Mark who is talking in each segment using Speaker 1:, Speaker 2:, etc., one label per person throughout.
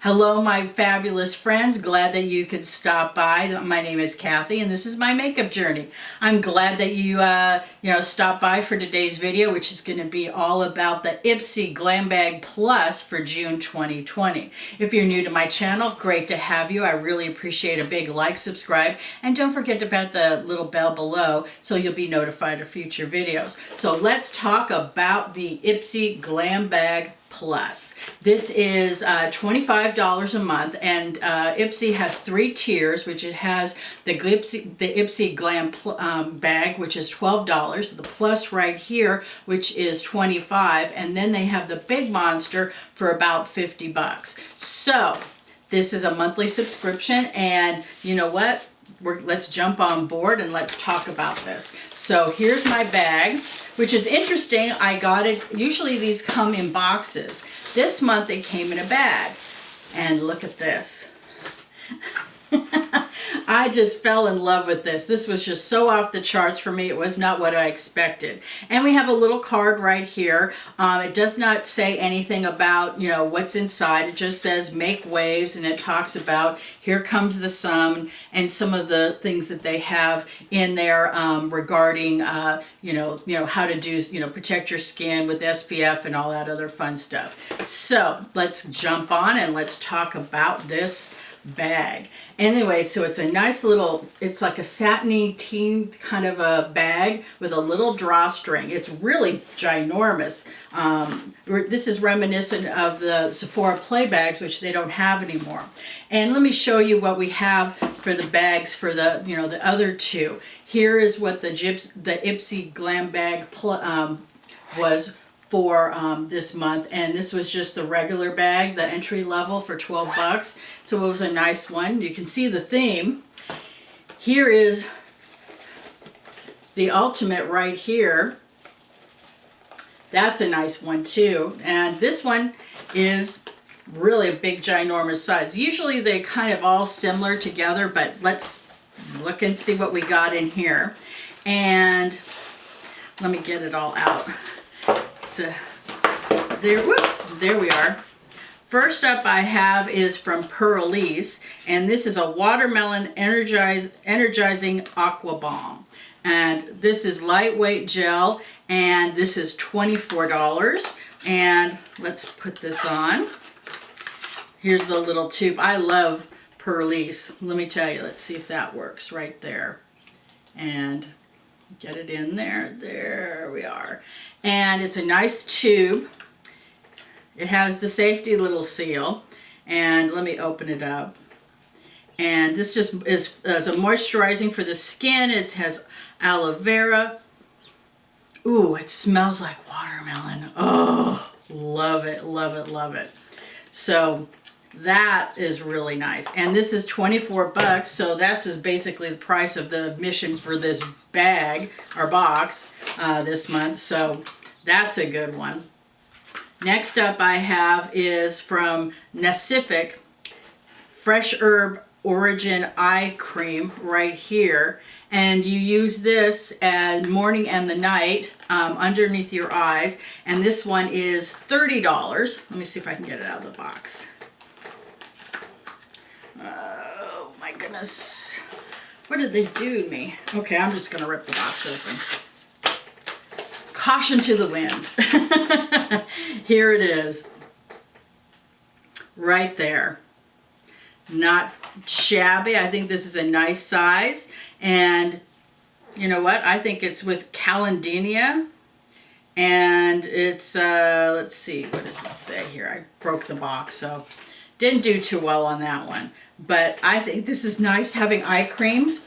Speaker 1: Hello, my fabulous friends. Glad that you could stop by. My name is Kathy, and this is my makeup journey. I'm glad that you, stopped by for today's video, which is going to be all about the Ipsy Glam Bag Plus for June 2020. If you're new to my channel, great to have you. I really appreciate a big like, subscribe, and don't forget about the little bell below so you'll be notified of future videos. So let's talk about the Ipsy Glam Bag Plus. This is $25 a month, and Ipsy has 3 tiers, which it has the Ipsy Glam Bag, which is $12, the Plus right here, which is $25, and then they have the Big Monster for about $50. So this is a monthly subscription, and you know what? Let's jump on board and let's talk about this. So here's my bag, which is interesting. I got it, usually these come in boxes. This month it came in a bag. And look at this. I just fell in love with this. This was just so off the charts for me. It was not what I expected. And we have a little card right here. It does not say anything about, what's inside. It just says make waves, and it talks about here comes the sun and some of the things that they have in there regarding, how to do, protect your skin with SPF and all that other fun stuff. So let's jump on and let's talk about this bag. Anyway, so it's a nice little, it's like a satiny teen kind of a bag with a little drawstring. It's really ginormous. This is reminiscent of the Sephora Play bags, which they don't have anymore. And let me show you what we have for the bags for the, the other two. Here is what the Ipsy Glam Bag was for this month, and this was just the regular bag, the entry level, for $12. So it was a nice one. You can see the theme. Here is the ultimate right here. That's a nice one too. And this one is really a big ginormous size. Usually they kind of all similar together, but let's look and see what we got in here. And let me get it all out. There we are. First up I have is from Pearlise, and this is a watermelon energizing aqua balm, and this is lightweight gel, and this is $24. And let's put this on. Here's the little tube. I love Pearlise. Let me tell you, let's see if that works right there, and get it in there. There we are. And it's a nice tube. It has the safety little seal. And let me open it up. And this just is a moisturizing for the skin. It has aloe vera. Ooh, it smells like watermelon. Oh, love it, love it, love it. So that is really nice. And this is $24, so that's basically the price of the admission for this bag or box this month. So that's a good one. Next up I have is from Nacific Fresh Herb Origin Eye Cream right here. And you use this at morning and the night underneath your eyes. And this one is $30. Let me see if I can get it out of the box. Oh my goodness. What did they do to me? Okay, I'm just going to rip the box open. Caution to the wind. Here it is. Right there. Not shabby. I think this is a nice size. And you know what? I think it's with Calendina. And it's, let's see, what does it say here? I broke the box, so didn't do too well on that one. But I think this is nice, having eye creams.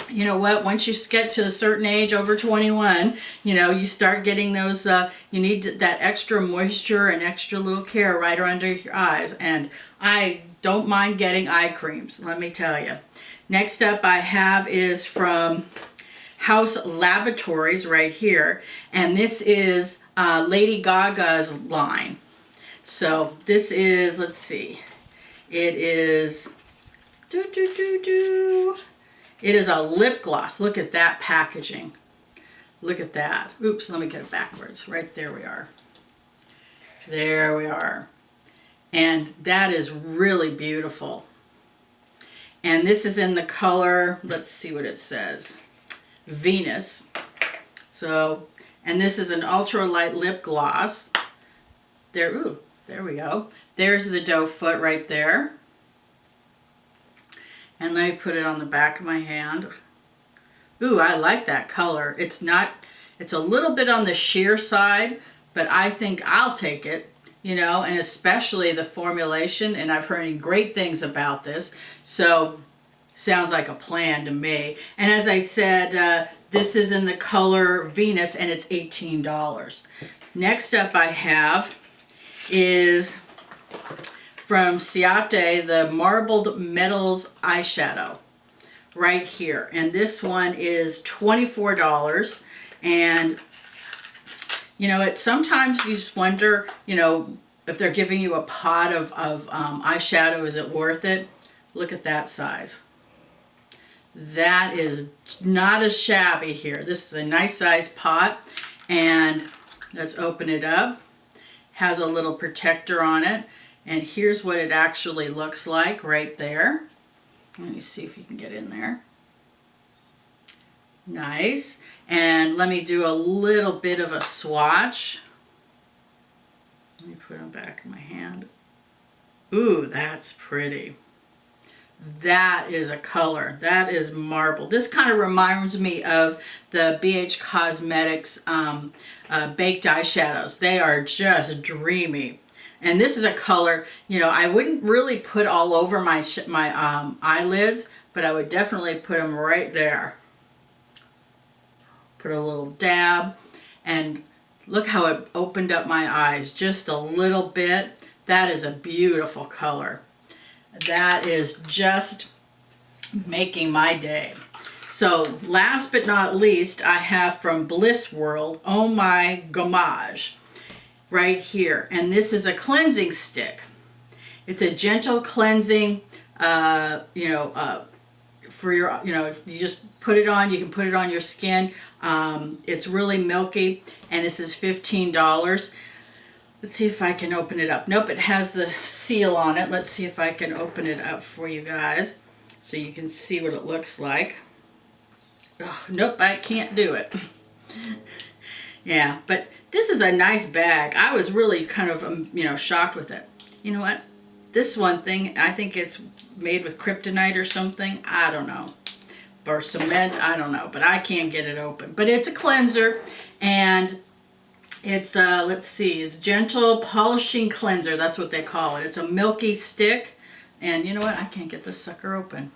Speaker 1: You know what, once you get to a certain age, over 21, you start getting those, you need that extra moisture and extra little care right under your eyes. And I don't mind getting eye creams, let me tell you. Next up I have is from House Laboratories right here. And this is Lady Gaga's line. So this is, let's see, it is, it is a lip gloss. Look at that packaging. Look at that. Oops, let me get it backwards. Right there we are. There we are. And that is really beautiful. And this is in the color, let's see what it says, Venus. So, and this is an ultra light lip gloss. There, ooh, there we go. There's the doe foot right there. And let me put it on the back of my hand. Ooh, I like that color. It's a little bit on the sheer side, but I think I'll take it, you know, and especially the formulation, and I've heard great things about this. So, sounds like a plan to me. And as I said, this is in the color Venus, and it's $18. Next up I have is from Ciate, the Marbled Metals Eyeshadow right here. And this one is $24. And, you know, sometimes you just wonder, you know, if they're giving you a pot of eyeshadow, is it worth it? Look at that size. That is not as shabby here. This is a nice size pot. And let's open it up. Has a little protector on it. And here's what it actually looks like right there. Let me see if you can get in there. Nice. And let me do a little bit of a swatch. Let me put it on the back of my hand. Ooh, that's pretty. That is a color. That is marble. This kind of reminds me of the BH Cosmetics baked eyeshadows. They are just dreamy. And this is a color, you know, I wouldn't really put all over my eyelids, but I would definitely put them right there. Put a little dab, and look how it opened up my eyes just a little bit. That is a beautiful color. That is just making my day. So last but not least, I have from Bliss World, Oh My Gommage, right here. And this is a cleansing stick. It's a gentle cleansing, for your, you know, if you just put it on, you can put it on your skin. It's really milky, and this is $15. Let's see if I can open it up. Nope, it has the seal on it. Let's see if I can open it up for you guys so you can see what it looks like. Ugh, nope, I can't do it. Yeah, but this is a nice bag. I was really kind of, shocked with it. You know what? This one thing, I think it's made with kryptonite or something. I don't know. Or cement, I don't know. But I can't get it open. But it's a cleanser, and it's, let's see, it's gentle polishing cleanser. That's what they call it. It's a milky stick. And you know what? I can't get this sucker open.